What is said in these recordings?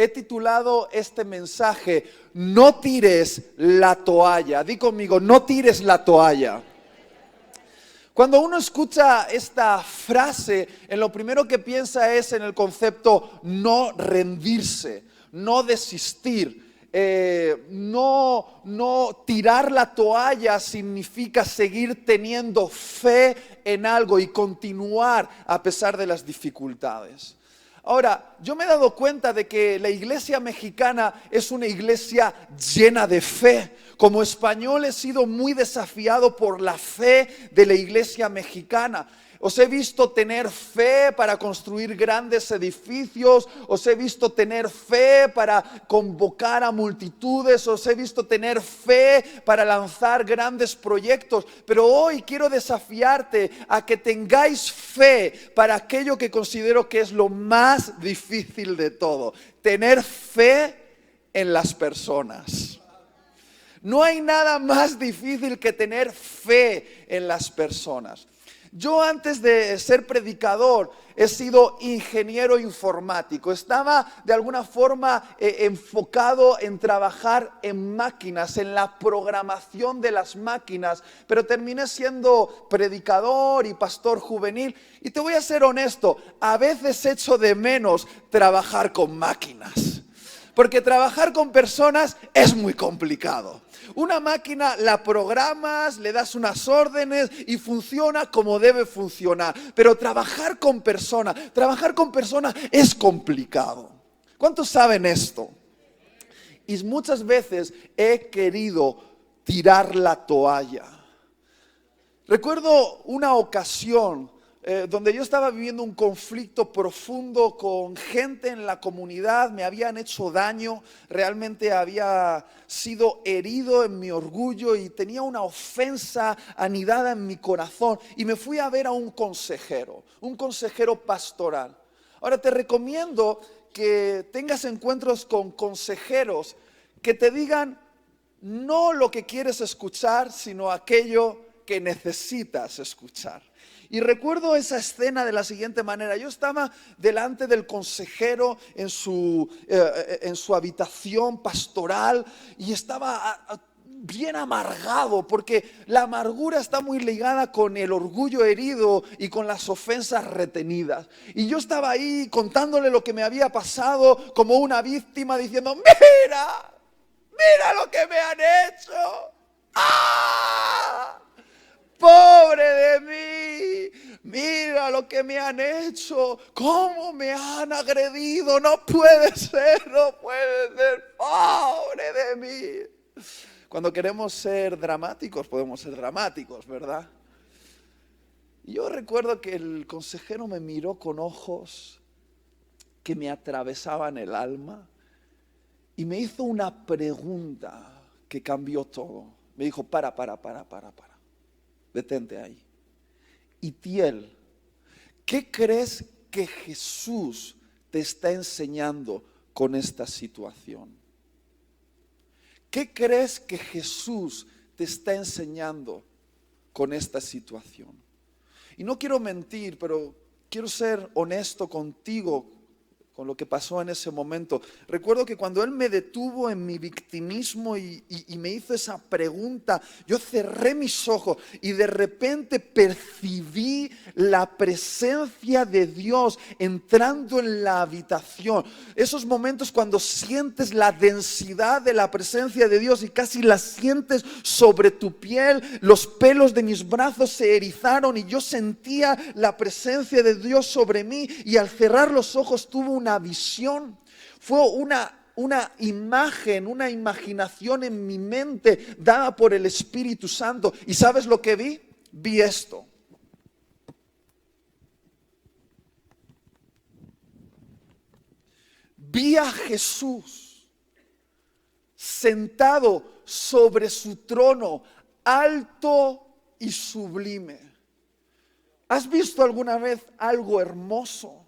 He titulado este mensaje, no tires la toalla. Di conmigo, no tires la toalla. Cuando uno escucha esta frase, en lo primero que piensa es en el concepto no rendirse, no desistir. No tirar la toalla significa seguir teniendo fe en algo y continuar a pesar de las dificultades. Ahora, yo me he dado cuenta de que la iglesia mexicana es una iglesia llena de fe. Como español he sido muy desafiado por la fe de la iglesia mexicana. Os he visto tener fe para construir grandes edificios, os he visto tener fe para convocar a multitudes, os he visto tener fe para lanzar grandes proyectos. Pero hoy quiero desafiarte a que tengáis fe para aquello que considero que es lo más difícil de todo: tener fe en las personas. No hay nada más difícil que tener fe en las personas. Yo antes de ser predicador he sido ingeniero informático. Estaba de alguna forma enfocado en trabajar en máquinas, en la programación de las máquinas, pero terminé siendo predicador y pastor juvenil. Y te voy a ser honesto, a veces echo de menos trabajar con máquinas, porque trabajar con personas es muy complicado. Una máquina la programas, le das unas órdenes y funciona como debe funcionar. Pero trabajar con personas es complicado. ¿Cuántos saben esto? Y muchas veces he querido tirar la toalla. Recuerdo una ocasión donde yo estaba viviendo un conflicto profundo con gente en la comunidad. Me habían hecho daño, realmente había sido herido en mi orgullo y tenía una ofensa anidada en mi corazón. Y me fui a ver a un consejero pastoral. Ahora te recomiendo que tengas encuentros con consejeros que te digan no lo que quieres escuchar, sino aquello que necesitas escuchar. Y recuerdo esa escena de la siguiente manera. Yo estaba delante del consejero en su habitación pastoral y estaba bien amargado, porque la amargura está muy ligada con el orgullo herido y con las ofensas retenidas. Y yo estaba ahí contándole lo que me había pasado como una víctima, diciendo: mira lo que me han hecho. ¡Ah! ¡Pobre de mí! Mira lo que me han hecho. ¿Cómo me han agredido? No puede ser. ¡Pobre de mí! Cuando queremos ser dramáticos, podemos ser dramáticos, ¿verdad? Y yo recuerdo que el consejero me miró con ojos que me atravesaban el alma y me hizo una pregunta que cambió todo. Me dijo: para. Detente ahí. Itiel, ¿qué crees que Jesús te está enseñando con esta situación? ¿Qué crees que Jesús te está enseñando con esta situación? Y no quiero mentir, pero quiero ser honesto contigo con lo que pasó en ese momento. Recuerdo que cuando Él me detuvo en mi victimismo y me hizo esa pregunta, yo cerré mis ojos y de repente percibí la presencia de Dios entrando en la habitación. Esos momentos cuando sientes la densidad de la presencia de Dios y casi la sientes sobre tu piel. Los pelos de mis brazos se erizaron y yo sentía la presencia de Dios sobre mí, y al cerrar los ojos tuve una visión. Fue una imagen, una imaginación en mi mente dada por el Espíritu Santo. ¿Y sabes lo que vi? Vi esto. Vi a Jesús sentado sobre su trono, alto y sublime. ¿Has visto alguna vez algo hermoso?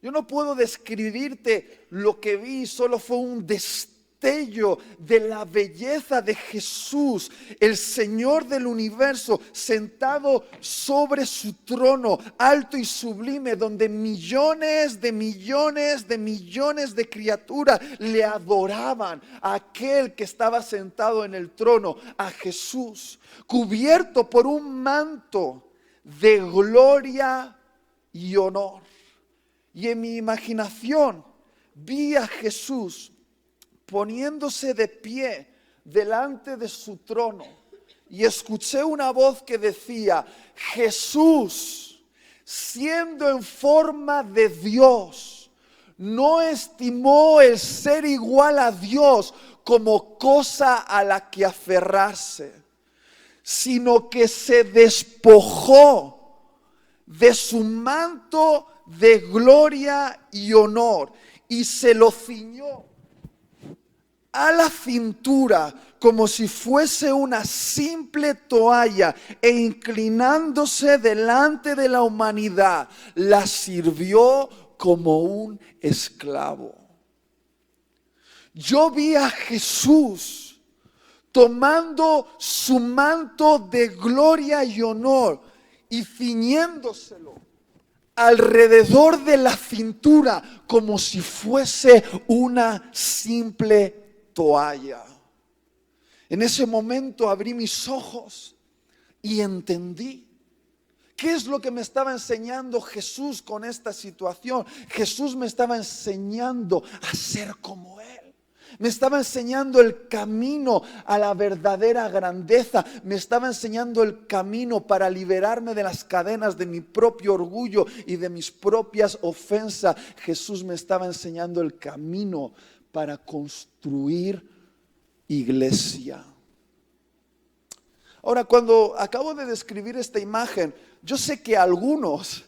Yo no puedo describirte lo que vi, solo fue un destello destello de la belleza de Jesús, el Señor del universo, sentado sobre su trono, alto y sublime, donde millones de criaturas le adoraban a aquel que estaba sentado en el trono, a Jesús, cubierto por un manto de gloria y honor. Y en mi imaginación vi a Jesús poniéndose de pie delante de su trono y escuché una voz que decía: Jesús, siendo en forma de Dios, no estimó el ser igual a Dios como cosa a la que aferrarse, sino que se despojó de su manto de gloria y honor y se lo ciñó a la cintura como si fuese una simple toalla, e inclinándose delante de la humanidad, la sirvió como un esclavo. Yo vi a Jesús tomando su manto de gloria y honor y ciñéndoselo alrededor de la cintura como si fuese una simple toalla. En ese momento abrí mis ojos y entendí qué es lo que me estaba enseñando Jesús con esta situación. Jesús me estaba enseñando a ser como Él. Me estaba enseñando el camino a la verdadera grandeza. Me estaba enseñando el camino para liberarme de las cadenas de mi propio orgullo y de mis propias ofensas. Jesús me estaba enseñando el camino para construir iglesia. Ahora, cuando acabo de describir esta imagen, yo sé que algunos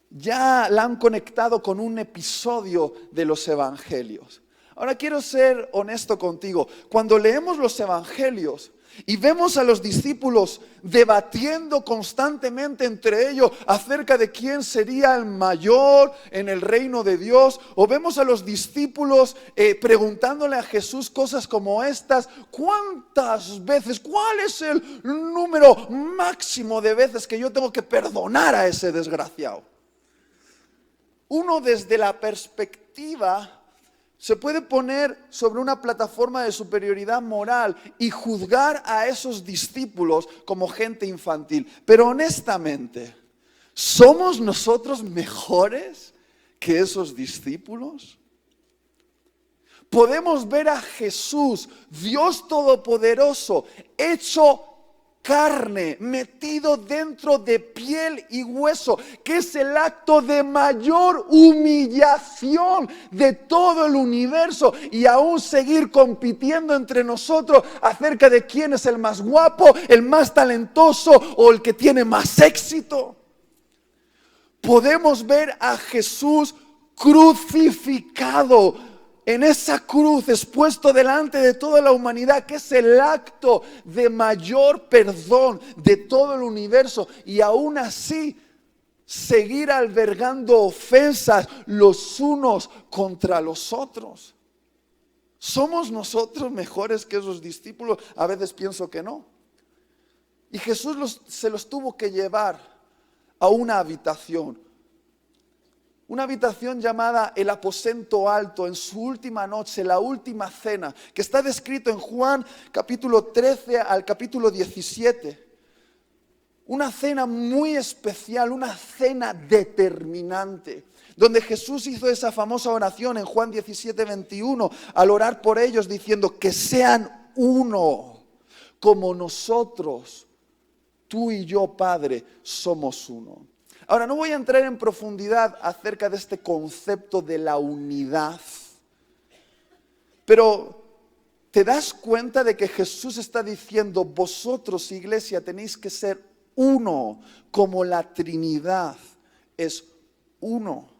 ya la han conectado con un episodio de los evangelios. Ahora quiero ser honesto contigo. Cuando leemos los evangelios y vemos a los discípulos debatiendo constantemente entre ellos acerca de quién sería el mayor en el reino de Dios, o vemos a los discípulos preguntándole a Jesús cosas como estas: ¿cuántas veces, cuál es el número máximo de veces que yo tengo que perdonar a ese desgraciado? Uno, desde la perspectiva, se puede poner sobre una plataforma de superioridad moral y juzgar a esos discípulos como gente infantil. Pero honestamente, ¿somos nosotros mejores que esos discípulos? Podemos ver a Jesús, Dios Todopoderoso, hecho carne, metido dentro de piel y hueso, que es el acto de mayor humillación de todo el universo, y aún seguir compitiendo entre nosotros acerca de quién es el más guapo, el más talentoso o el que tiene más éxito. Podemos ver a Jesús crucificado, en esa cruz, expuesto delante de toda la humanidad, que es el acto de mayor perdón de todo el universo, y aún así seguir albergando ofensas los unos contra los otros. ¿Somos nosotros mejores que esos discípulos? A veces pienso que no. Y Jesús se los tuvo que llevar a una habitación llamada el aposento alto, en su última noche, la última cena, que está descrito en Juan capítulo 13 al capítulo 17. Una cena muy especial, una cena determinante, donde Jesús hizo esa famosa oración en Juan 17:21, al orar por ellos diciendo: que sean uno, como nosotros, tú y yo, Padre, somos uno. Ahora, no voy a entrar en profundidad acerca de este concepto de la unidad, pero ¿te das cuenta de que Jesús está diciendo: vosotros, iglesia, tenéis que ser uno, como la Trinidad es uno?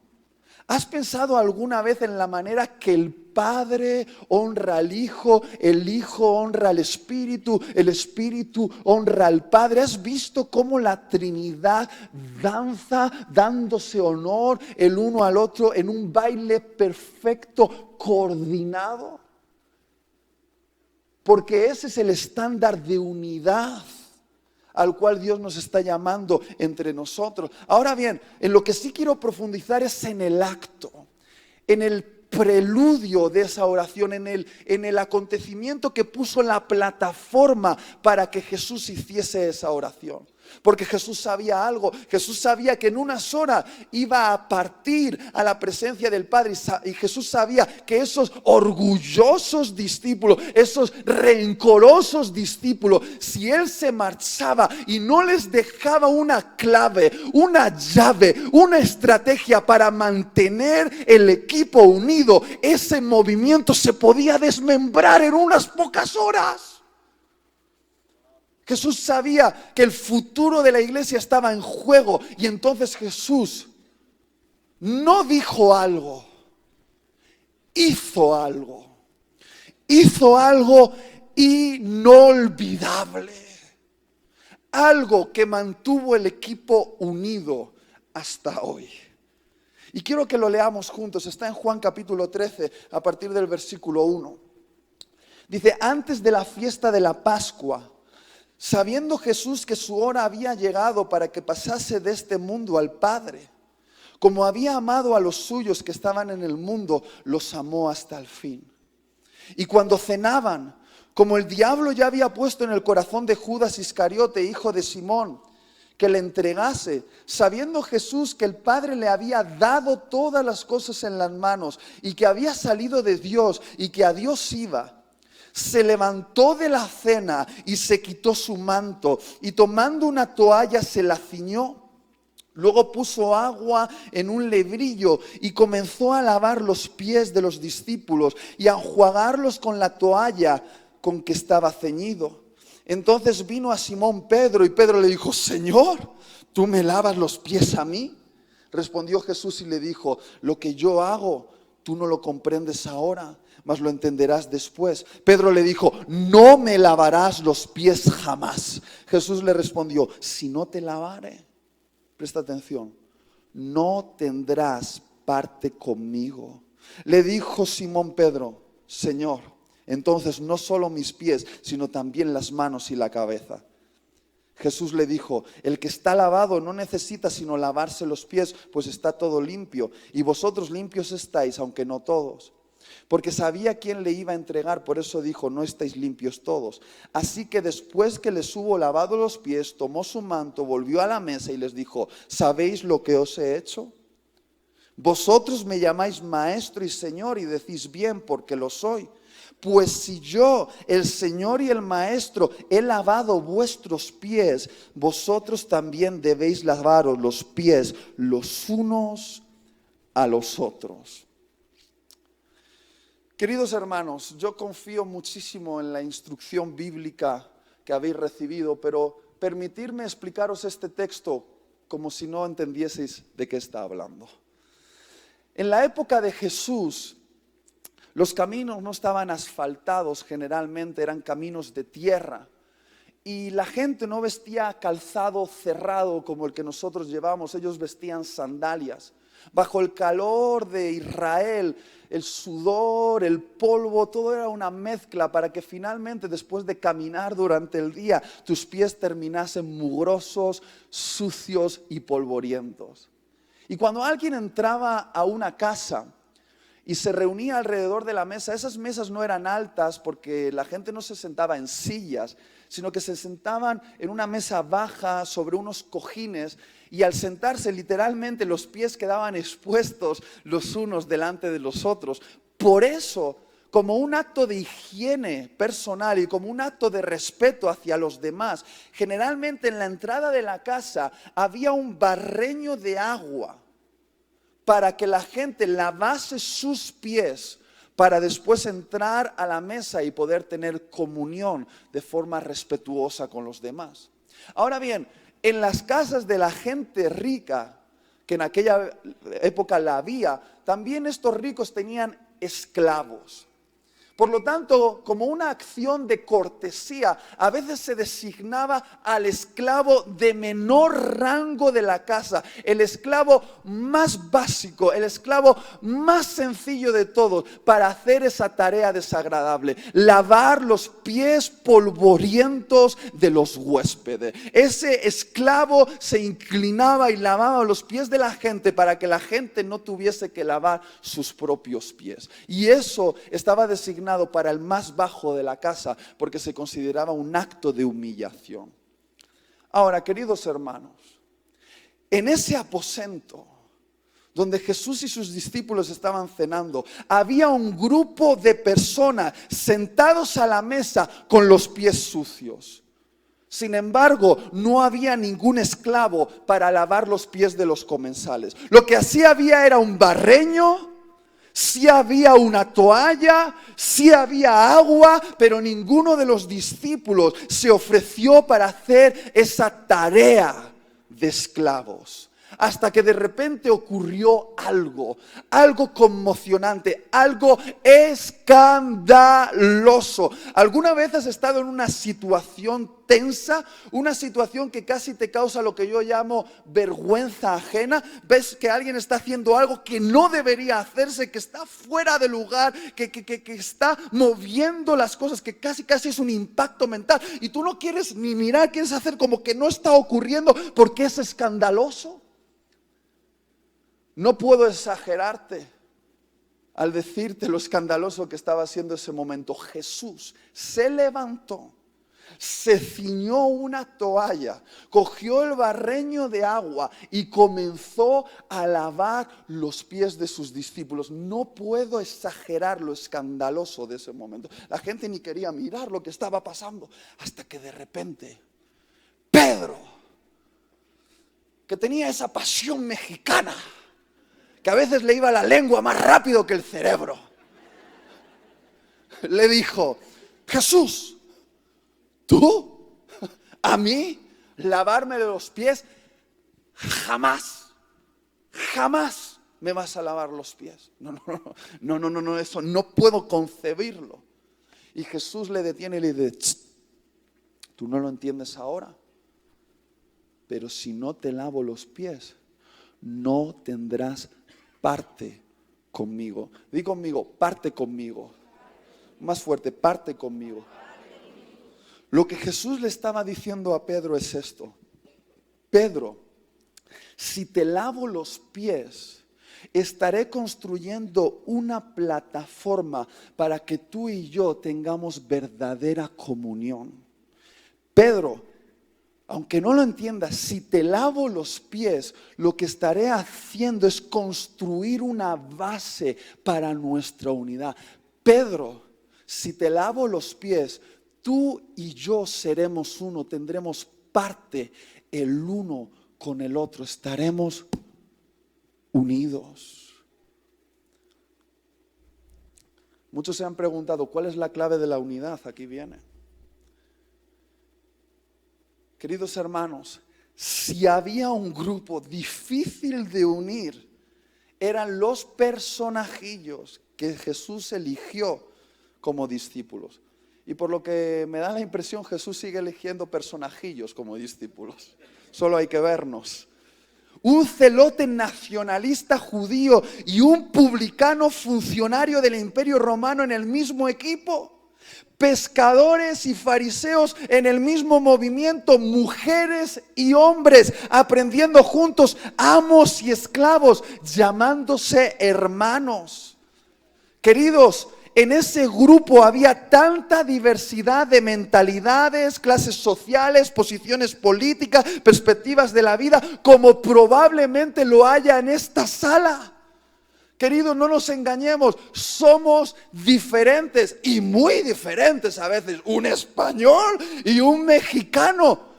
¿Has pensado alguna vez en la manera que el Padre honra al Hijo, el Hijo honra al Espíritu, el Espíritu honra al Padre? ¿Has visto cómo la Trinidad danza dándose honor el uno al otro en un baile perfecto, coordinado? porque ese es el estándar de unidad al cual Dios nos está llamando entre nosotros. Ahora bien, en lo que sí quiero profundizar es en el acto, en el preludio de esa oración, en el acontecimiento que puso la plataforma para que Jesús hiciese esa oración. Porque Jesús sabía algo, Jesús sabía que en unas horas iba a partir a la presencia del Padre, y Jesús sabía que esos orgullosos discípulos, esos rencorosos discípulos, si Él se marchaba y no les dejaba una clave, una llave, una estrategia para mantener el equipo unido, ese movimiento se podía desmembrar en unas pocas horas. Jesús sabía que el futuro de la iglesia estaba en juego, y entonces Jesús no dijo algo, hizo algo. Hizo algo inolvidable. Algo que mantuvo el equipo unido hasta hoy. Y quiero que lo leamos juntos. Está en Juan capítulo 13, a partir del versículo 1. Dice: antes de la fiesta de la Pascua, sabiendo Jesús que su hora había llegado para que pasase de este mundo al Padre, como había amado a los suyos que estaban en el mundo, los amó hasta el fin. Y cuando cenaban, como el diablo ya había puesto en el corazón de Judas Iscariote, hijo de Simón, que le entregase, sabiendo Jesús que el Padre le había dado todas las cosas en las manos, y que había salido de Dios y que a Dios iba, se levantó de la cena y se quitó su manto, y tomando una toalla se la ciñó. Luego puso agua en un lebrillo y comenzó a lavar los pies de los discípulos y a enjuagarlos con la toalla con que estaba ceñido. Entonces vino a Simón Pedro, y Pedro le dijo: Señor, ¿tú me lavas los pies a mí? Respondió Jesús y le dijo: lo que yo hago, tú no lo comprendes ahora, mas lo entenderás después. Pedro le dijo: no me lavarás los pies jamás. Jesús le respondió: si no te lavare, presta atención, no tendrás parte conmigo. Le dijo Simón Pedro: Señor, entonces no solo mis pies, sino también las manos y la cabeza. Jesús le dijo: el que está lavado no necesita sino lavarse los pies, pues está todo limpio. Y vosotros limpios estáis, aunque no todos. Porque sabía quién le iba a entregar, por eso dijo: no estáis limpios todos. Así que después que les hubo lavado los pies, tomó su manto, volvió a la mesa y les dijo: ¿sabéis lo que os he hecho? Vosotros me llamáis maestro y señor, y decís bien, porque lo soy. Pues si yo, el Señor y el Maestro, he lavado vuestros pies, vosotros también debéis lavaros los pies los unos a los otros. Queridos hermanos, yo confío muchísimo en la instrucción bíblica que habéis recibido, pero permitidme explicaros este texto como si no entendieseis de qué está hablando. En la época de Jesús, los caminos no estaban asfaltados, generalmente eran caminos de tierra. Y la gente no vestía calzado cerrado como el que nosotros llevamos, ellos vestían sandalias. Bajo el calor de Israel, el sudor, el polvo, todo era una mezcla para que finalmente, después de caminar durante el día, tus pies terminasen mugrosos, sucios y polvorientos. Y cuando alguien entraba a una casa y se reunía alrededor de la mesa, esas mesas no eran altas porque la gente no se sentaba en sillas, sino que se sentaban en una mesa baja sobre unos cojines, y al sentarse literalmente los pies quedaban expuestos los unos delante de los otros. Por eso, como un acto de higiene personal y como un acto de respeto hacia los demás, generalmente en la entrada de la casa había un barreño de agua para que la gente lavase sus pies, para después entrar a la mesa y poder tener comunión de forma respetuosa con los demás. Ahora bien, en las casas de la gente rica, que en aquella época la había, también estos ricos tenían esclavos. Por lo tanto, como una acción de cortesía, a veces se designaba al esclavo de menor rango de la casa, el esclavo más básico, el esclavo más sencillo de todos, para hacer esa tarea desagradable, lavar los pies polvorientos de los huéspedes. Ese esclavo se inclinaba y lavaba los pies de la gente para que la gente no tuviese que lavar sus propios pies. Y eso estaba designado para el más bajo de la casa, porque se consideraba un acto de humillación. Ahora, queridos hermanos, en ese aposento donde Jesús y sus discípulos estaban cenando, había un grupo de personas sentados a la mesa con los pies sucios. Sin embargo, no había ningún esclavo para lavar los pies de los comensales. Lo que sí había era un barreño, sí había una toalla, sí había agua, pero ninguno de los discípulos se ofreció para hacer esa tarea de esclavos. Hasta que de repente ocurrió algo conmocionante, algo escandaloso. ¿Alguna vez has estado en una situación tensa, una situación que casi te causa lo que yo llamo vergüenza ajena? Ves que alguien está haciendo algo que no debería hacerse, que está fuera de lugar, que está moviendo las cosas, que casi es un impacto mental, y tú no quieres ni mirar, quieres hacer como que no está ocurriendo porque es escandaloso. No puedo exagerarte al decirte lo escandaloso que estaba haciendo ese momento. Jesús se levantó, se ciñó una toalla, cogió el barreño de agua y comenzó a lavar los pies de sus discípulos. No puedo exagerar lo escandaloso de ese momento. La gente ni quería mirar lo que estaba pasando, hasta que de repente Pedro, que tenía esa pasión mexicana, que a veces le iba la lengua más rápido que el cerebro, le dijo: Jesús, ¿tú a mí lavarme los pies? Jamás me vas a lavar los pies. No, eso no puedo concebirlo. Y Jesús le detiene y le dice: tú no lo entiendes ahora, pero si no te lavo los pies, no tendrás parte conmigo. Di conmigo: parte conmigo. Más fuerte: parte conmigo. Lo que Jesús le estaba diciendo a Pedro es esto: Pedro, si te lavo los pies, estaré construyendo una plataforma para que tú y yo tengamos verdadera comunión. Pedro, aunque no lo entiendas, si te lavo los pies, lo que estaré haciendo es construir una base para nuestra unidad. Pedro, si te lavo los pies, tú y yo seremos uno, tendremos parte el uno con el otro, estaremos unidos. Muchos se han preguntado: ¿cuál es la clave de la unidad? Aquí viene. Queridos hermanos, si había un grupo difícil de unir, eran los personajillos que Jesús eligió como discípulos. Y por lo que me da la impresión, Jesús sigue eligiendo personajillos como discípulos. Solo hay que vernos. Un celote nacionalista judío y un publicano funcionario del Imperio Romano en el mismo equipo. Pescadores y fariseos en el mismo movimiento, mujeres y hombres aprendiendo juntos, amos y esclavos, llamándose hermanos. Queridos, en ese grupo había tanta diversidad de mentalidades, clases sociales, posiciones políticas, perspectivas de la vida, como probablemente lo haya en esta sala. Queridos, no nos engañemos, somos diferentes y muy diferentes a veces. Un español y un mexicano.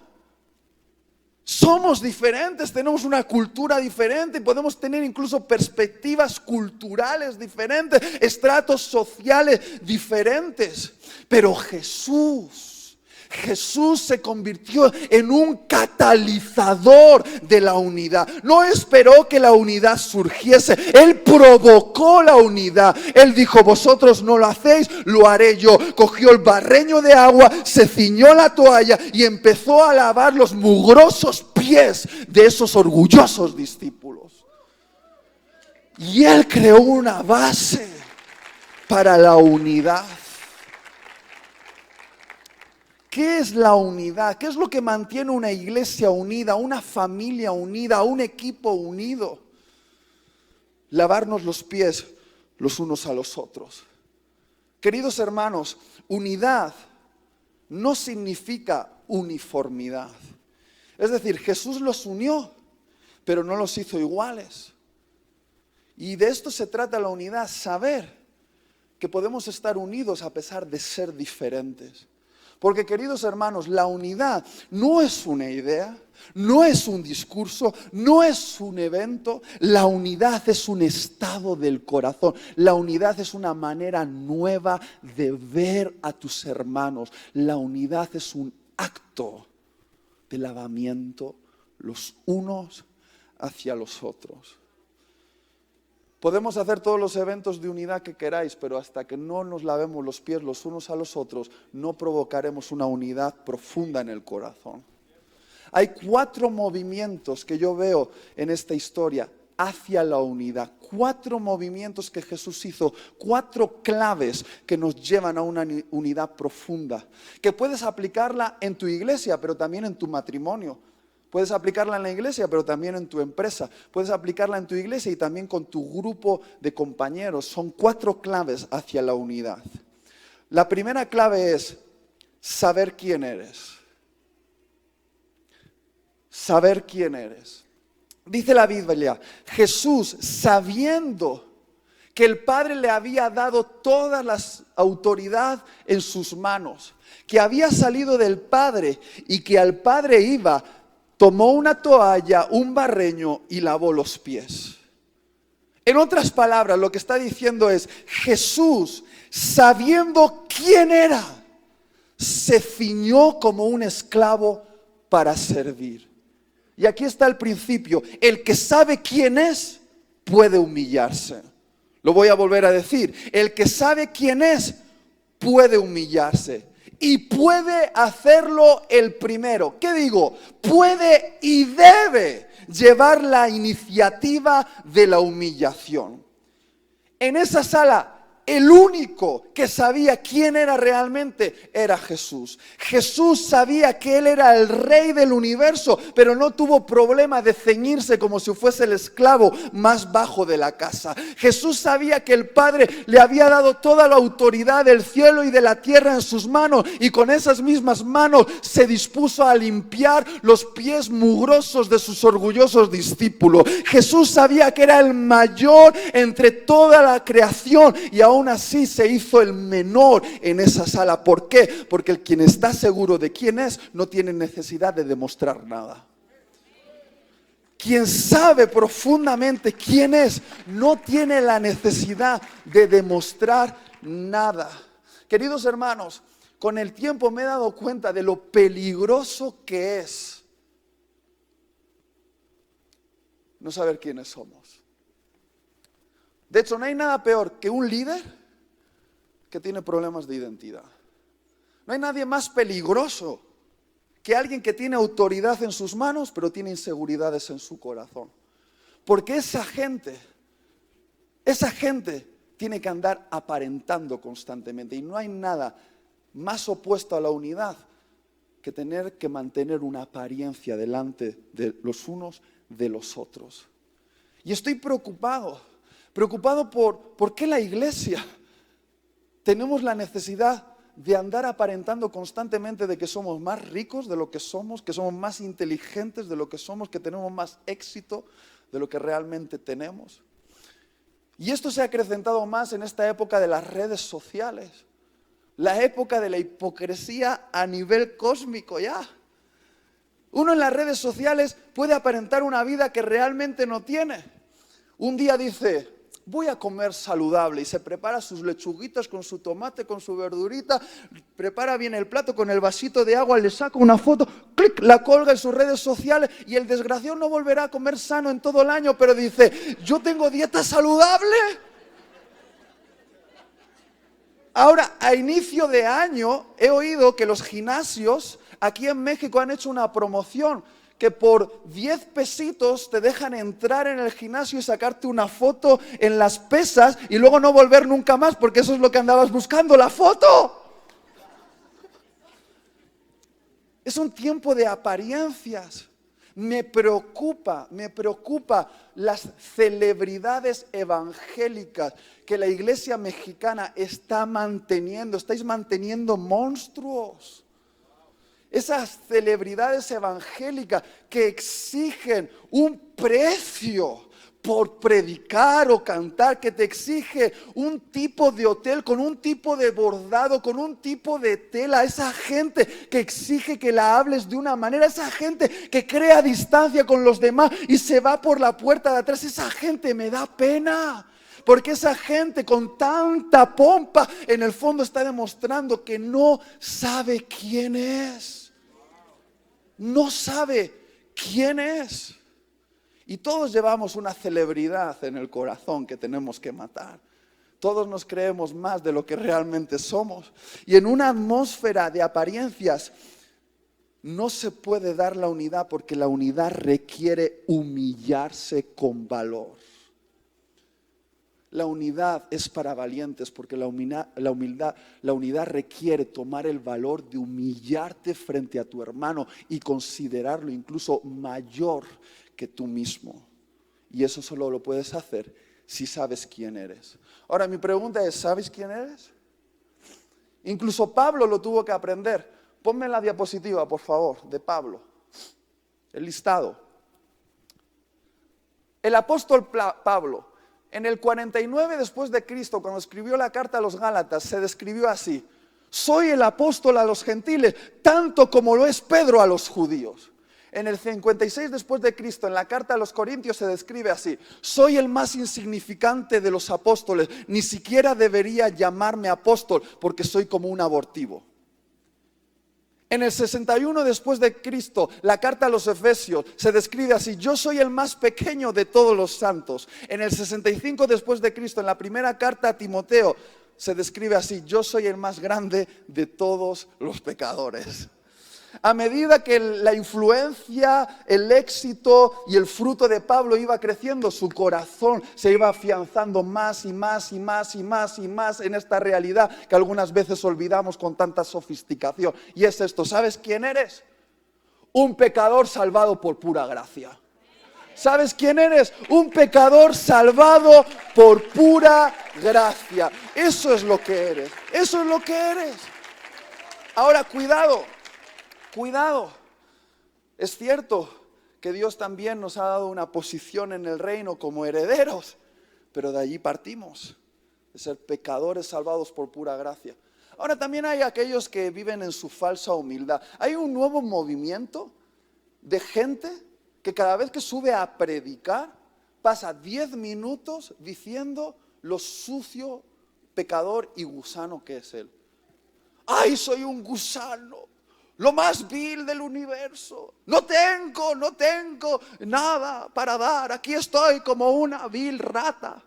Somos diferentes, tenemos una cultura diferente, podemos tener incluso perspectivas culturales diferentes, estratos sociales diferentes. Pero Jesús Jesús se convirtió en un catalizador de la unidad. No esperó que la unidad surgiese, Él provocó la unidad. Él dijo, vosotros no lo hacéis, lo haré yo. Cogió el barreño de agua, se ciñó la toalla y empezó a lavar los mugrosos pies de esos orgullosos discípulos. Y Él creó una base para la unidad. ¿Qué es la unidad? ¿Qué es lo que mantiene una iglesia unida, una familia unida, un equipo unido? Lavarnos los pies los unos a los otros. Queridos hermanos, unidad no significa uniformidad. Es decir, Jesús los unió, pero no los hizo iguales. Y de esto se trata la unidad, saber que podemos estar unidos a pesar de ser diferentes. Porque, queridos hermanos, la unidad no es una idea, no es un discurso, no es un evento. La unidad es un estado del corazón. La unidad es una manera nueva de ver a tus hermanos. La unidad es un acto de lavamiento los unos hacia los otros. Podemos hacer todos los eventos de unidad que queráis, pero hasta que no nos lavemos los pies los unos a los otros, no provocaremos una unidad profunda en el corazón. Hay 4 movimientos que yo veo en esta historia hacia la unidad. 4 movimientos que Jesús hizo, 4 claves que nos llevan a una unidad profunda, que puedes aplicarla en tu iglesia, pero también en tu matrimonio. Puedes aplicarla en la iglesia, pero también en tu empresa. Puedes aplicarla en tu iglesia y también con tu grupo de compañeros. Son 4 claves hacia la unidad. La primera clave es saber quién eres. Saber quién eres. Dice la Biblia, Jesús, sabiendo que el Padre le había dado toda la autoridad en sus manos, que había salido del Padre y que al Padre iba, tomó una toalla, un barreño y lavó los pies. En otras palabras, lo que está diciendo es, Jesús, sabiendo quién era, se ciñó como un esclavo para servir. Y aquí está el principio, el que sabe quién es, puede humillarse. Lo voy a volver a decir, el que sabe quién es, puede humillarse. Y puede hacerlo el primero. ¿Qué digo? Puede y debe llevar la iniciativa de la humillación. En esa sala, el único que sabía quién era realmente era Jesús. Jesús sabía que Él era el rey del universo, pero no tuvo problema de ceñirse como si fuese el esclavo más bajo de la casa. Jesús sabía que el Padre le había dado toda la autoridad del cielo y de la tierra en sus manos, y con esas mismas manos se dispuso a limpiar los pies mugrosos de sus orgullosos discípulos. Jesús sabía que era el mayor entre toda la creación, y aún así se hizo el menor en esa sala. ¿Por qué? Porque el quien está seguro de quién es no tiene necesidad de demostrar nada. Quien sabe profundamente quién es no tiene la necesidad de demostrar nada. Queridos hermanos, con el tiempo me he dado cuenta de lo peligroso que es no saber quiénes somos. De hecho, no hay nada peor que un líder que tiene problemas de identidad. No hay nadie más peligroso que alguien que tiene autoridad en sus manos, pero tiene inseguridades en su corazón. Porque esa gente tiene que andar aparentando constantemente. Y no hay nada más opuesto a la unidad que tener que mantener una apariencia delante de los unos de los otros. Y estoy preocupado por qué la iglesia tenemos la necesidad de andar aparentando constantemente de que somos más ricos de lo que somos más inteligentes de lo que somos, que tenemos más éxito de lo que realmente tenemos. Y esto se ha acrecentado más en esta época de las redes sociales, la época de la hipocresía a nivel cósmico ya. Uno en las redes sociales puede aparentar una vida que realmente no tiene. Un día dice, voy a comer saludable, y se prepara sus lechuguitas con su tomate, con su verdurita, prepara bien el plato con el vasito de agua, le saca una foto, clic, la colga en sus redes sociales, y el desgraciado no volverá a comer sano en todo el año, pero dice, yo tengo dieta saludable. Ahora, a inicio de año, he oído que los gimnasios aquí en México han hecho una promoción, que por 10 pesitos te dejan entrar en el gimnasio y sacarte una foto en las pesas y luego no volver nunca más, porque eso es lo que andabas buscando, la foto. Es un tiempo de apariencias. Me preocupa las celebridades evangélicas que la iglesia mexicana está manteniendo. Estáis manteniendo monstruos. Esas celebridades evangélicas que exigen un precio por predicar o cantar, que te exige un tipo de hotel con un tipo de bordado, con un tipo de tela, esa gente que exige que la hables de una manera, esa gente que crea distancia con los demás y se va por la puerta de atrás, esa gente me da pena. Porque esa gente con tanta pompa en el fondo está demostrando que no sabe quién es. No sabe quién es. Y todos llevamos una celebridad en el corazón que tenemos que matar. Todos nos creemos más de lo que realmente somos. Y en una atmósfera de apariencias no se puede dar la unidad, porque la unidad requiere humillarse con valor. La unidad es para valientes, porque la unidad requiere tomar el valor de humillarte frente a tu hermano y considerarlo incluso mayor que tú mismo. Y eso solo lo puedes hacer si sabes quién eres. Ahora mi pregunta es, ¿sabes quién eres? Incluso Pablo lo tuvo que aprender. Ponme la diapositiva, por favor, de Pablo. El listado. El apóstol Pablo, en el 49 después de Cristo, cuando escribió la carta a los Gálatas, se describió así: soy el apóstol a los gentiles, tanto como lo es Pedro a los judíos. En el 56 después de Cristo, en la carta a los Corintios, se describe así: soy el más insignificante de los apóstoles, ni siquiera debería llamarme apóstol, porque soy como un abortivo. En el 61 después de Cristo, la carta a los Efesios se describe así: yo soy el más pequeño de todos los santos. En el 65 después de Cristo, en la primera carta a Timoteo, se describe así: yo soy el más grande de todos los pecadores. A medida que la influencia, el éxito y el fruto de Pablo iba creciendo, su corazón se iba afianzando más y más y más y más y más en esta realidad que algunas veces olvidamos con tanta sofisticación. Y es esto: ¿sabes quién eres? Un pecador salvado por pura gracia. ¿Sabes quién eres? Un pecador salvado por pura gracia. Eso es lo que eres. Eso es lo que eres. Ahora, cuidado. Cuidado, es cierto que Dios también nos ha dado una posición en el reino como herederos, pero de allí partimos, de ser pecadores salvados por pura gracia. Ahora también hay aquellos que viven en su falsa humildad. Hay un nuevo movimiento de gente que cada vez que sube a predicar pasa 10 minutos diciendo lo sucio, pecador y gusano que es él. ¡Ay, soy un gusano! Lo más vil del universo. No tengo nada para dar. Aquí estoy como una vil rata.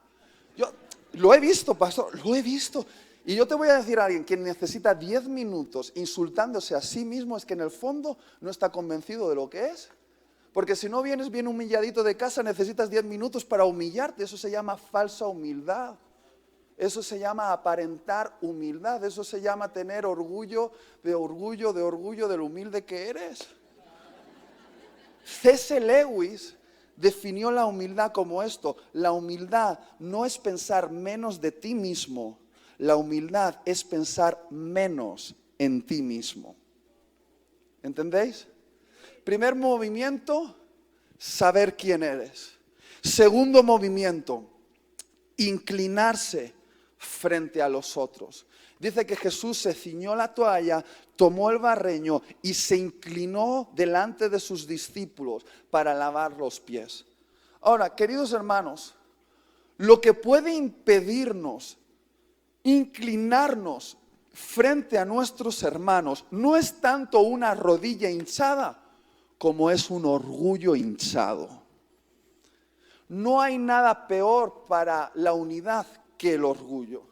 Yo lo he visto, pastor, lo he visto. Y yo te voy a decir a alguien que necesita 10 minutos insultándose a sí mismo, es que en el fondo no está convencido de lo que es. Porque si no vienes bien humilladito de casa, necesitas 10 minutos para humillarte. Eso se llama falsa humildad. Eso se llama aparentar humildad. Eso se llama tener orgullo del humilde que eres. C.S. Lewis definió la humildad como esto: la humildad no es pensar menos de ti mismo, la humildad es pensar menos en ti mismo. ¿Entendéis? Primer movimiento, saber quién eres. Segundo movimiento, inclinarse frente a los otros. Dice que Jesús se ciñó la toalla, tomó el barreño y se inclinó delante de sus discípulos para lavar los pies. Ahora, queridos hermanos, lo que puede impedirnos inclinarnos frente a nuestros hermanos no es tanto una rodilla hinchada como es un orgullo hinchado. No hay nada peor para la unidad que el orgullo.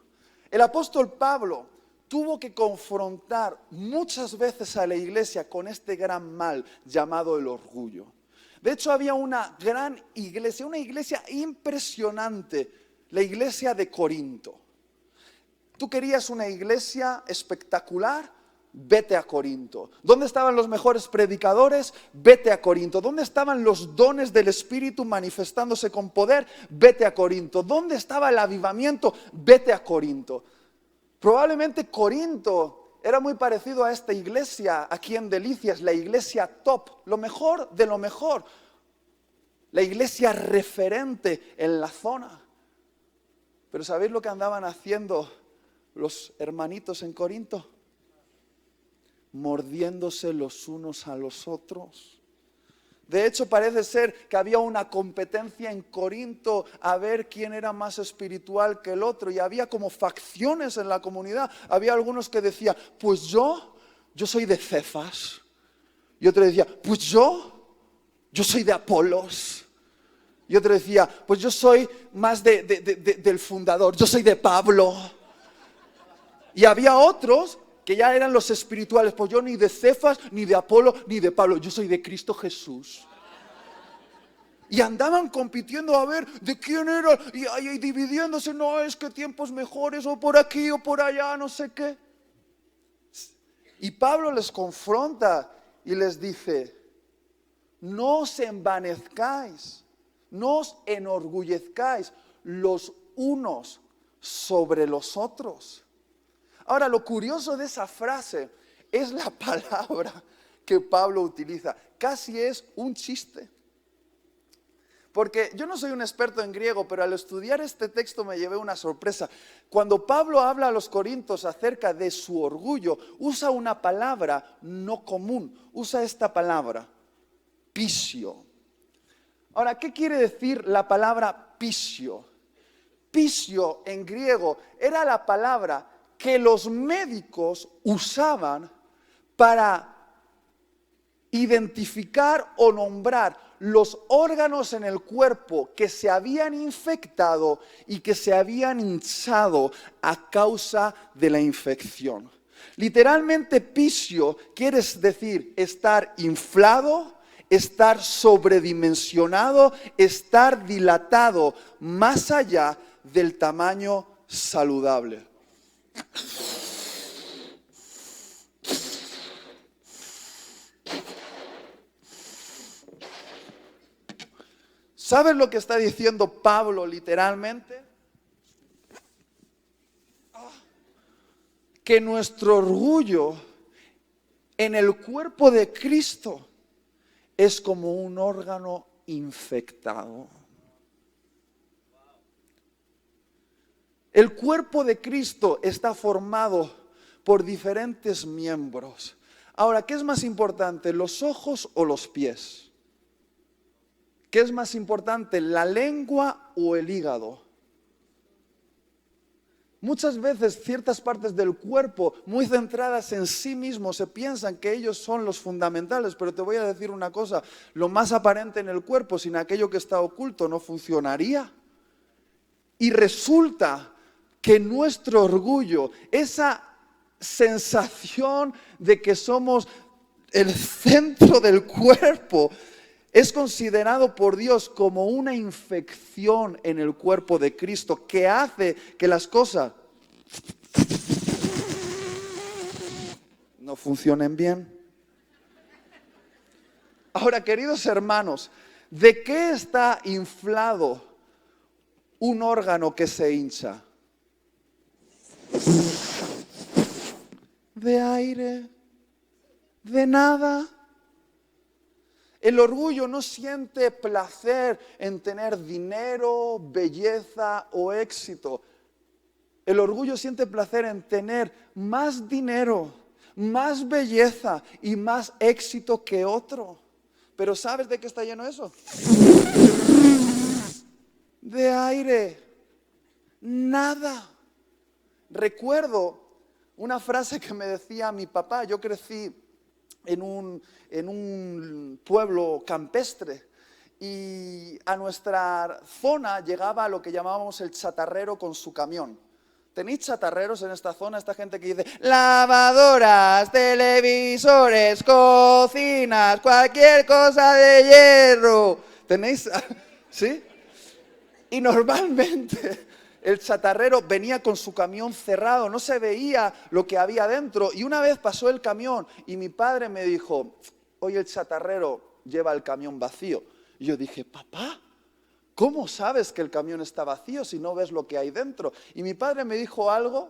El apóstol Pablo tuvo que confrontar muchas veces a la iglesia con este gran mal llamado el orgullo. De hecho, había una gran iglesia, una iglesia impresionante, la iglesia de Corinto. ¿Tú querías una iglesia espectacular? Vete a Corinto. ¿Dónde estaban los mejores predicadores? Vete a Corinto. ¿Dónde estaban los dones del Espíritu manifestándose con poder? Vete a Corinto. ¿Dónde estaba el avivamiento? Vete a Corinto. Probablemente Corinto era muy parecido a esta iglesia aquí en Delicias, la iglesia top, lo mejor de lo mejor, la iglesia referente en la zona. Pero ¿sabéis lo que andaban haciendo los hermanitos en Corinto? Mordiéndose los unos a los otros. De hecho, parece ser que había una competencia en Corinto a ver quién era más espiritual que el otro. Y había como facciones en la comunidad. Había algunos que decían, pues yo soy de Cefas. Y otro decía, pues yo soy de Apolos. Y otro decía, pues yo soy más del fundador, yo soy de Pablo. Y había otros que ya eran los espirituales, pues yo ni de Cefas, ni de Apolo, ni de Pablo, yo soy de Cristo Jesús. Y andaban compitiendo a ver de quién era, y dividiéndose, no, es que tiempos mejores, o por aquí, o por allá, no sé qué. Y Pablo les confronta y les dice, no os envanezcáis, no os enorgullezcáis los unos sobre los otros. Ahora, lo curioso de esa frase es la palabra que Pablo utiliza. Casi es un chiste. Porque yo no soy un experto en griego, pero al estudiar este texto me llevé una sorpresa. Cuando Pablo habla a los corintios acerca de su orgullo, usa una palabra no común. Usa esta palabra, pisio. Ahora, ¿qué quiere decir la palabra pisio? Pisio en griego era la palabra que los médicos usaban para identificar o nombrar los órganos en el cuerpo que se habían infectado y que se habían hinchado a causa de la infección. Literalmente, pisio quiere decir estar inflado, estar sobredimensionado, estar dilatado más allá del tamaño saludable. ¿Sabes lo que está diciendo Pablo literalmente? Que nuestro orgullo en el cuerpo de Cristo es como un órgano infectado. El cuerpo de Cristo está formado por diferentes miembros. Ahora, ¿qué es más importante, los ojos o los pies? ¿Qué es más importante, la lengua o el hígado? Muchas veces ciertas partes del cuerpo, muy centradas en sí mismos, se piensan que ellos son los fundamentales, pero te voy a decir una cosa, lo más aparente en el cuerpo, sin aquello que está oculto, no funcionaría. Y resulta que nuestro orgullo, esa sensación de que somos el centro del cuerpo, es considerado por Dios como una infección en el cuerpo de Cristo que hace que las cosas no funcionen bien. Ahora, queridos hermanos, ¿de qué está inflado un órgano que se hincha? De aire, de nada. El orgullo no siente placer en tener dinero, belleza o éxito. El orgullo siente placer en tener más dinero, más belleza y más éxito que otro. Pero ¿sabes de qué está lleno eso? De aire. Nada. Recuerdo una frase que me decía mi papá. Yo crecí en un pueblo campestre y a nuestra zona llegaba lo que llamábamos el chatarrero con su camión. ¿Tenéis chatarreros en esta zona? Esta gente que dice lavadoras, televisores, cocinas, cualquier cosa de hierro. ¿Tenéis? ¿Sí? Y normalmente el chatarrero venía con su camión cerrado, no se veía lo que había dentro. Y una vez pasó el camión y mi padre me dijo, hoy el chatarrero lleva el camión vacío. Y yo dije, papá, ¿cómo sabes que el camión está vacío si no ves lo que hay dentro? Y mi padre me dijo algo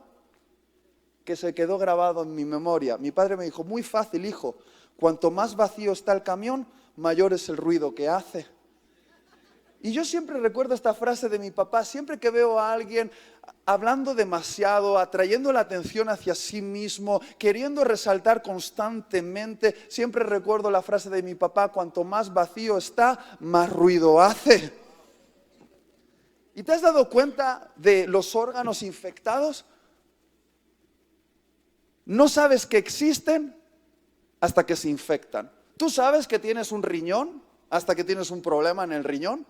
que se quedó grabado en mi memoria. Mi padre me dijo, muy fácil, hijo, cuanto más vacío está el camión, mayor es el ruido que hace. Y yo siempre recuerdo esta frase de mi papá, siempre que veo a alguien hablando demasiado, atrayendo la atención hacia sí mismo, queriendo resaltar constantemente, siempre recuerdo la frase de mi papá, cuanto más vacío está, más ruido hace. ¿Y te has dado cuenta de los órganos infectados? No sabes que existen hasta que se infectan. ¿Tú sabes que tienes un riñón hasta que tienes un problema en el riñón?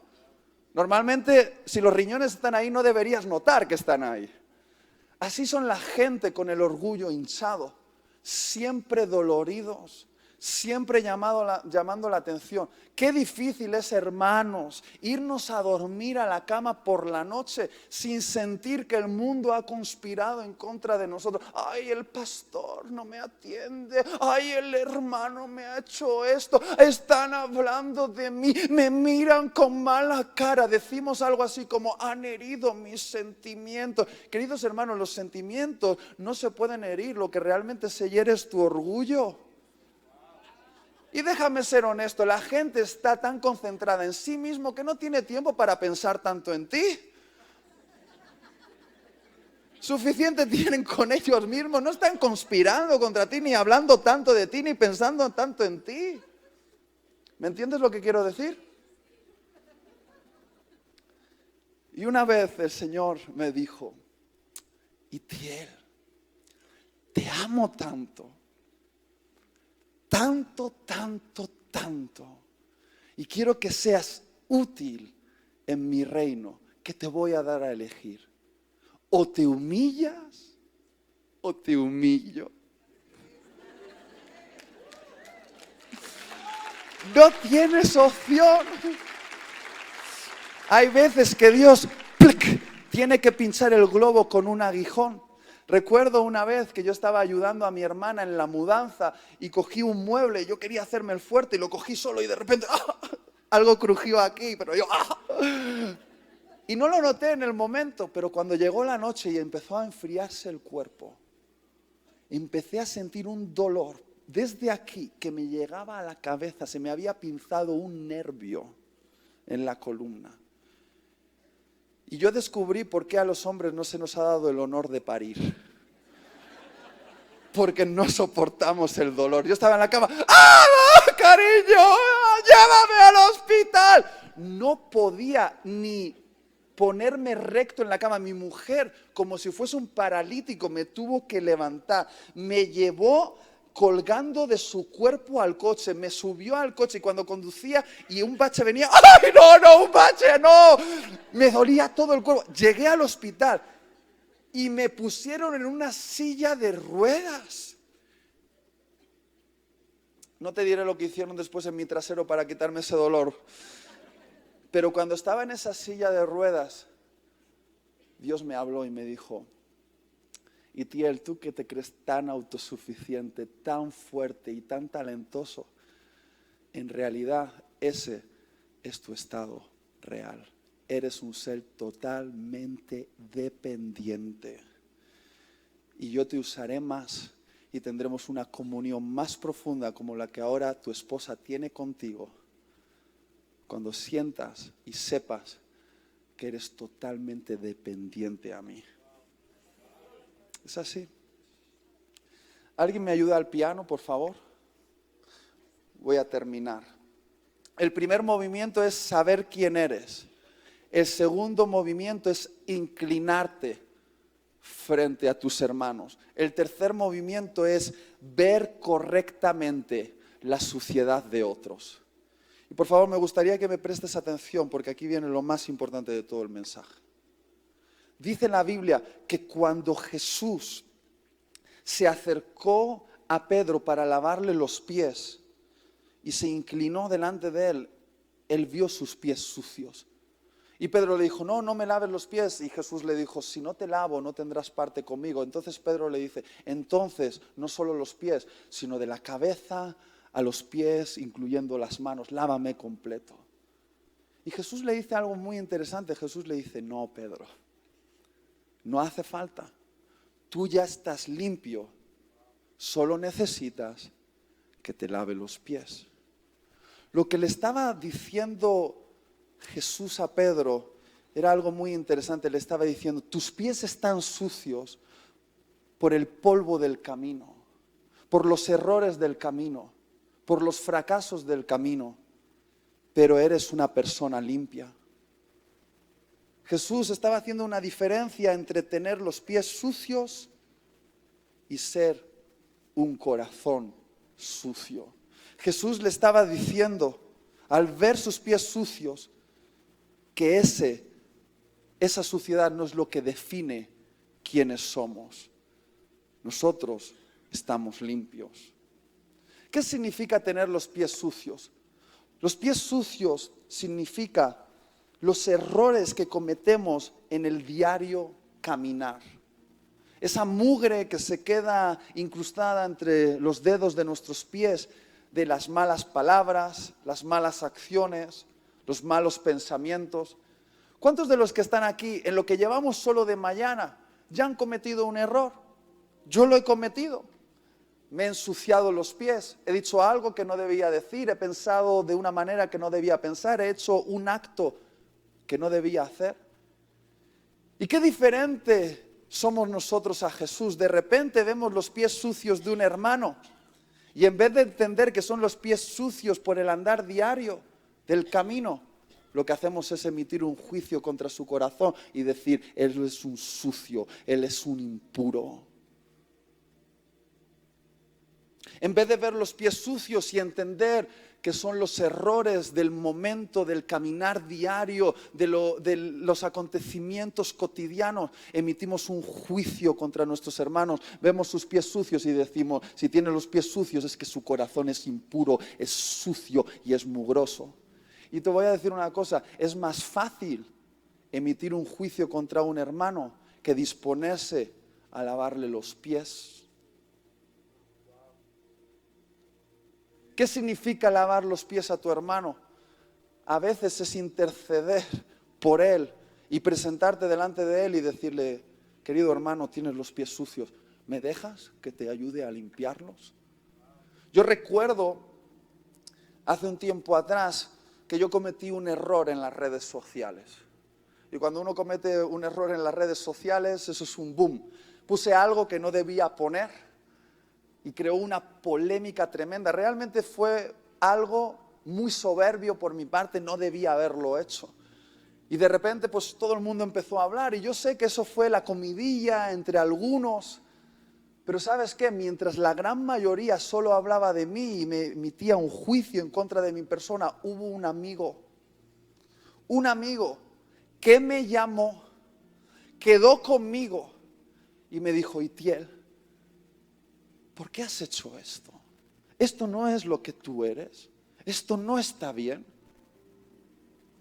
Normalmente, si los riñones están ahí, no deberías notar que están ahí. Así son la gente con el orgullo hinchado, siempre doloridos, siempre llamando la atención. Qué difícil es, hermanos, irnos a dormir a la cama por la noche sin sentir que el mundo ha conspirado en contra de nosotros. Ay, el pastor no me atiende. Ay, el hermano me ha hecho esto. Están hablando de mí. Me miran con mala cara. Decimos algo así como, han herido mis sentimientos. Queridos hermanos, los sentimientos no se pueden herir. Lo que realmente se hiere es tu orgullo. Y déjame ser honesto, la gente está tan concentrada en sí mismo que no tiene tiempo para pensar tanto en ti. Suficiente tienen con ellos mismos, no están conspirando contra ti, ni hablando tanto de ti, ni pensando tanto en ti. ¿Me entiendes lo que quiero decir? Y una vez el Señor me dijo, Itiel, te amo tanto. Tanto, tanto, tanto. Y quiero que seas útil en mi reino, que te voy a dar a elegir. O te humillas o te humillo. No tienes opción. Hay veces que Dios tiene que pinchar el globo con un aguijón. Recuerdo una vez que yo estaba ayudando a mi hermana en la mudanza y cogí un mueble y yo quería hacerme el fuerte y lo cogí solo y de repente algo crujió aquí, pero yo y no lo noté en el momento, pero cuando llegó la noche y empezó a enfriarse el cuerpo, empecé a sentir un dolor desde aquí que me llegaba a la cabeza, se me había pinzado un nervio en la columna. Y yo descubrí por qué a los hombres no se nos ha dado el honor de parir. Porque no soportamos el dolor. Yo estaba en la cama, ¡ah, cariño! ¡Llévame al hospital! No podía ni ponerme recto en la cama. Mi mujer, como si fuese un paralítico, me tuvo que levantar. Me llevó colgando de su cuerpo al coche, me subió al coche y cuando conducía y un bache venía, ¡ay, no, un bache, no! Me dolía todo el cuerpo. Llegué al hospital y me pusieron en una silla de ruedas. No te diré lo que hicieron después en mi trasero para quitarme ese dolor. Pero cuando estaba en esa silla de ruedas, Dios me habló y me dijo, Itiel, tú que te crees tan autosuficiente, tan fuerte y tan talentoso, en realidad ese es tu estado real. Eres un ser totalmente dependiente. Y yo te usaré más y tendremos una comunión más profunda como la que ahora tu esposa tiene contigo. Cuando sientas y sepas que eres totalmente dependiente a mí. Es así. ¿Alguien me ayuda al piano, por favor? Voy a terminar. El primer movimiento es saber quién eres. El segundo movimiento es inclinarte frente a tus hermanos. El tercer movimiento es ver correctamente la suciedad de otros. Y por favor, me gustaría que me prestes atención porque aquí viene lo más importante de todo el mensaje. Dice en la Biblia que cuando Jesús se acercó a Pedro para lavarle los pies y se inclinó delante de él, él vio sus pies sucios. Y Pedro le dijo, no me laves los pies. Y Jesús le dijo, si no te lavo, no tendrás parte conmigo. Entonces Pedro le dice, entonces no solo los pies, sino de la cabeza a los pies, incluyendo las manos, lávame completo. Y Jesús le dice algo muy interesante. Jesús le dice, no, Pedro, no hace falta. Tú ya estás limpio. Solo necesitas que te lave los pies. Lo que le estaba diciendo Jesús a Pedro era algo muy interesante. Le estaba diciendo, tus pies están sucios por el polvo del camino, por los errores del camino, por los fracasos del camino, pero eres una persona limpia. Jesús estaba haciendo una diferencia entre tener los pies sucios y ser un corazón sucio. Jesús le estaba diciendo, al ver sus pies sucios, que esa suciedad no es lo que define quiénes somos. Nosotros estamos limpios. ¿Qué significa tener los pies sucios? Los pies sucios significa los errores que cometemos en el diario caminar. Esa mugre que se queda incrustada entre los dedos de nuestros pies, de las malas palabras, las malas acciones, los malos pensamientos. ¿Cuántos de los que están aquí, en lo que llevamos solo de mañana, ya han cometido un error? Yo lo he cometido. Me he ensuciado los pies, he dicho algo que no debía decir, he pensado de una manera que no debía pensar, he hecho un acto que no debía hacer. ¿Y qué diferente somos nosotros a Jesús? De repente vemos los pies sucios de un hermano y en vez de entender que son los pies sucios por el andar diario del camino, lo que hacemos es emitir un juicio contra su corazón y decir, él es un sucio, él es un impuro. En vez de ver los pies sucios y entender que son los errores del momento, del caminar diario, de los acontecimientos cotidianos, emitimos un juicio contra nuestros hermanos, vemos sus pies sucios y decimos, si tiene los pies sucios es que su corazón es impuro, es sucio y es mugroso. Y te voy a decir una cosa, es más fácil emitir un juicio contra un hermano que disponerse a lavarle los pies. ¿Qué significa lavar los pies a tu hermano? A veces es interceder por él y presentarte delante de él y decirle, querido hermano, tienes los pies sucios, ¿me dejas que te ayude a limpiarlos? Yo recuerdo hace un tiempo atrás que yo cometí un error en las redes sociales. Y cuando uno comete un error en las redes sociales, eso es un boom. Puse algo que no debía poner y creó una polémica tremenda. Realmente fue algo muy soberbio por mi parte, no debía haberlo hecho. Y de repente pues todo el mundo empezó a hablar y yo sé que eso fue la comidilla entre algunos, pero ¿sabes qué? Mientras la gran mayoría solo hablaba de mí y me emitía un juicio en contra de mi persona, hubo un amigo que me llamó, quedó conmigo y me dijo, Itiel, ¿por qué has hecho esto? Esto no es lo que tú eres. Esto no está bien.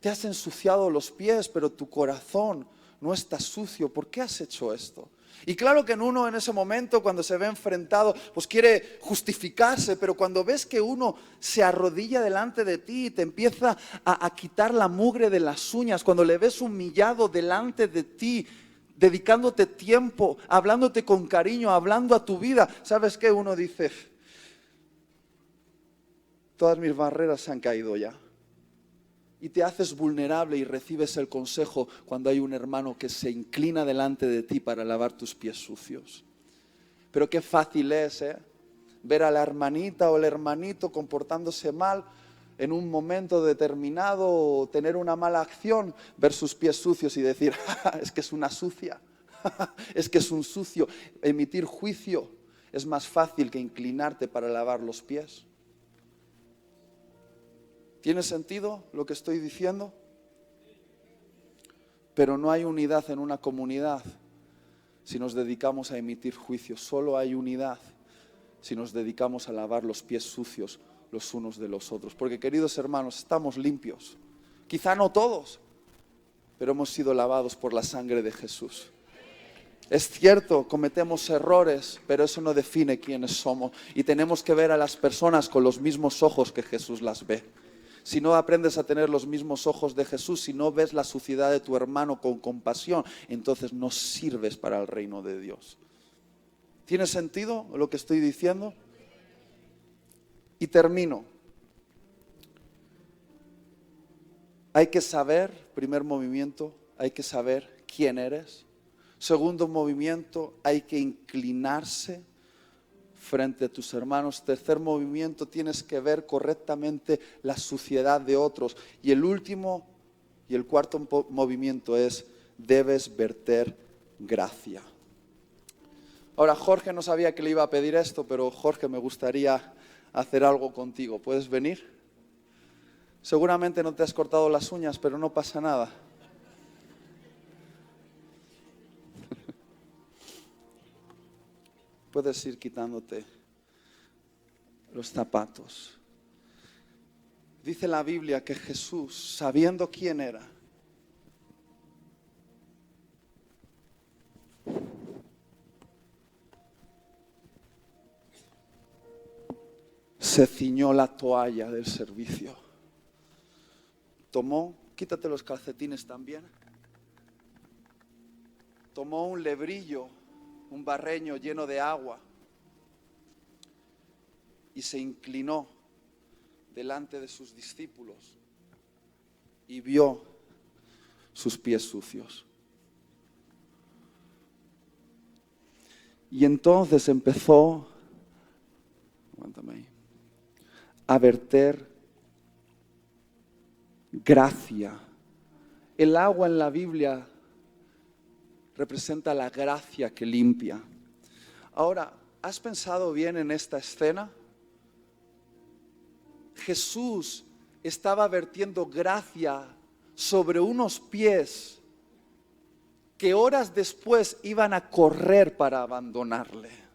Te has ensuciado los pies, pero tu corazón no está sucio. ¿Por qué has hecho esto? Y claro que uno en ese momento, cuando se ve enfrentado, pues quiere justificarse, pero cuando ves que uno se arrodilla delante de ti y te empieza a quitar la mugre de las uñas, cuando le ves humillado delante de ti, dedicándote tiempo, hablándote con cariño, hablando a tu vida, ¿sabes qué? Uno dice, todas mis barreras se han caído ya. Y te haces vulnerable y recibes el consejo cuando hay un hermano que se inclina delante de ti para lavar tus pies sucios. Pero qué fácil es, ver a la hermanita o el hermanito comportándose mal, en un momento determinado tener una mala acción, ver sus pies sucios y decir, es que es una sucia, es que es un sucio. Emitir juicio es más fácil que inclinarte para lavar los pies. ¿Tiene sentido lo que estoy diciendo? Pero no hay unidad en una comunidad si nos dedicamos a emitir juicios. Solo hay unidad si nos dedicamos a lavar los pies sucios los unos de los otros. Porque, queridos hermanos, estamos limpios. Quizá no todos, pero hemos sido lavados por la sangre de Jesús. Es cierto, cometemos errores, pero eso no define quiénes somos. Y tenemos que ver a las personas con los mismos ojos que Jesús las ve. Si no aprendes a tener los mismos ojos de Jesús, si no ves la suciedad de tu hermano con compasión, entonces no sirves para el reino de Dios. ¿Tiene sentido lo que estoy diciendo? Y termino. Hay que saber, primer movimiento, hay que saber quién eres. Segundo movimiento, hay que inclinarse frente a tus hermanos. Tercer movimiento, tienes que ver correctamente la suciedad de otros. Y el último y el cuarto movimiento es, debes verter gracia. Ahora, Jorge no sabía que le iba a pedir esto, pero Jorge, me gustaría hacer algo contigo. ¿Puedes venir? Seguramente no te has cortado las uñas, pero no pasa nada. Puedes ir quitándote los zapatos. Dice la Biblia que Jesús, sabiendo quién era, se ciñó la toalla del servicio. Tomó, quítate los calcetines también. Tomó un lebrillo, un barreño lleno de agua y se inclinó delante de sus discípulos y vio sus pies sucios. Y entonces empezó, aguántame ahí, a verter gracia. El agua en la Biblia representa la gracia que limpia. Ahora, ¿has pensado bien en esta escena? Jesús estaba vertiendo gracia sobre unos pies que horas después iban a correr para abandonarle.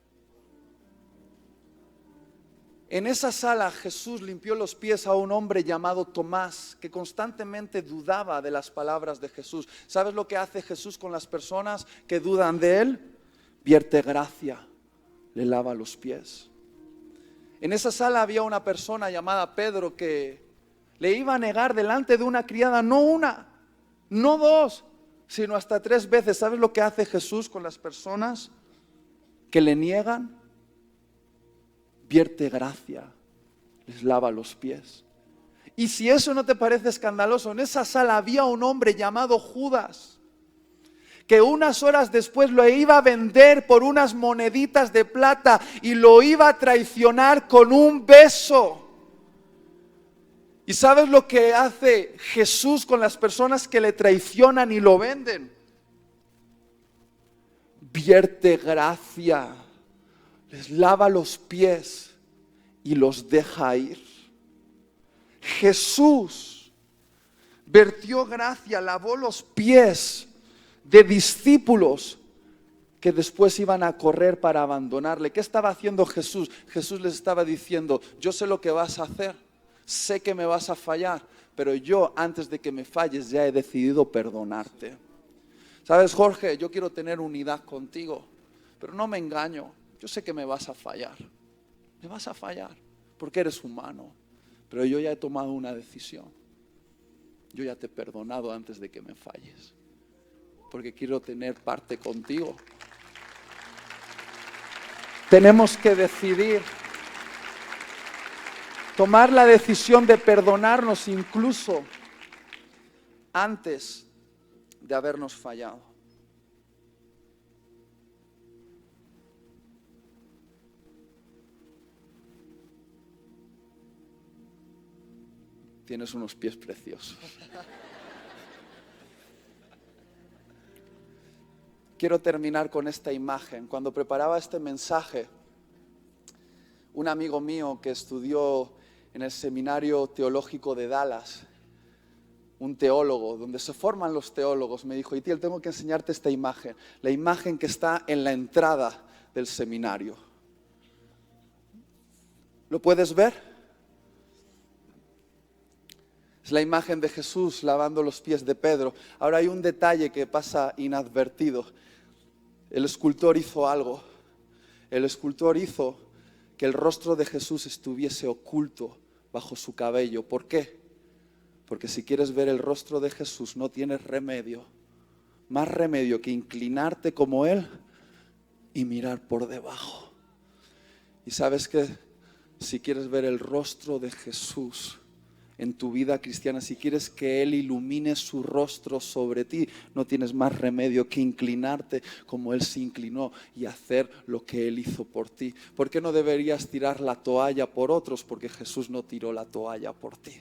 En esa sala Jesús limpió los pies a un hombre llamado Tomás, que constantemente dudaba de las palabras de Jesús. ¿Sabes lo que hace Jesús con las personas que dudan de Él? Vierte gracia, le lava los pies. En esa sala había una persona llamada Pedro que le iba a negar delante de una criada, no una, no dos, sino hasta 3 veces. ¿Sabes lo que hace Jesús con las personas que le niegan? Vierte gracia, les lava los pies. Y si eso no te parece escandaloso, en esa sala había un hombre llamado Judas, que unas horas después lo iba a vender por unas moneditas de plata y lo iba a traicionar con un beso. ¿Y sabes lo que hace Jesús con las personas que le traicionan y lo venden? Vierte gracia, les lava los pies y los deja ir. Jesús vertió gracia, lavó los pies de discípulos que después iban a correr para abandonarle. ¿Qué estaba haciendo Jesús? Jesús les estaba diciendo, yo sé lo que vas a hacer, sé que me vas a fallar, pero yo antes de que me falles ya he decidido perdonarte. ¿Sabes, Jorge? Yo quiero tener unidad contigo, pero no me engaño. Yo sé que me vas a fallar, porque eres humano, pero yo ya he tomado una decisión. Yo ya te he perdonado antes de que me falles, porque quiero tener parte contigo. Tenemos que decidir, tomar la decisión de perdonarnos incluso antes de habernos fallado. Tienes unos pies preciosos. Quiero terminar con esta imagen. Cuando preparaba este mensaje, un amigo mío que estudió en el Seminario Teológico de Dallas, un teólogo, donde se forman los teólogos, me dijo: Itiel, tengo que enseñarte esta imagen, la imagen que está en la entrada del seminario. ¿Lo puedes ver? Es la imagen de Jesús lavando los pies de Pedro. Ahora hay un detalle que pasa inadvertido. El escultor hizo algo. El escultor hizo que el rostro de Jesús estuviese oculto bajo su cabello. ¿Por qué? Porque si quieres ver el rostro de Jesús, no tienes remedio, más remedio que inclinarte como Él y mirar por debajo. Y sabes que si quieres ver el rostro de Jesús en tu vida cristiana, si quieres que Él ilumine su rostro sobre ti, no tienes más remedio que inclinarte como Él se inclinó y hacer lo que Él hizo por ti. ¿Por qué no deberías tirar la toalla por otros? Porque Jesús no tiró la toalla por ti.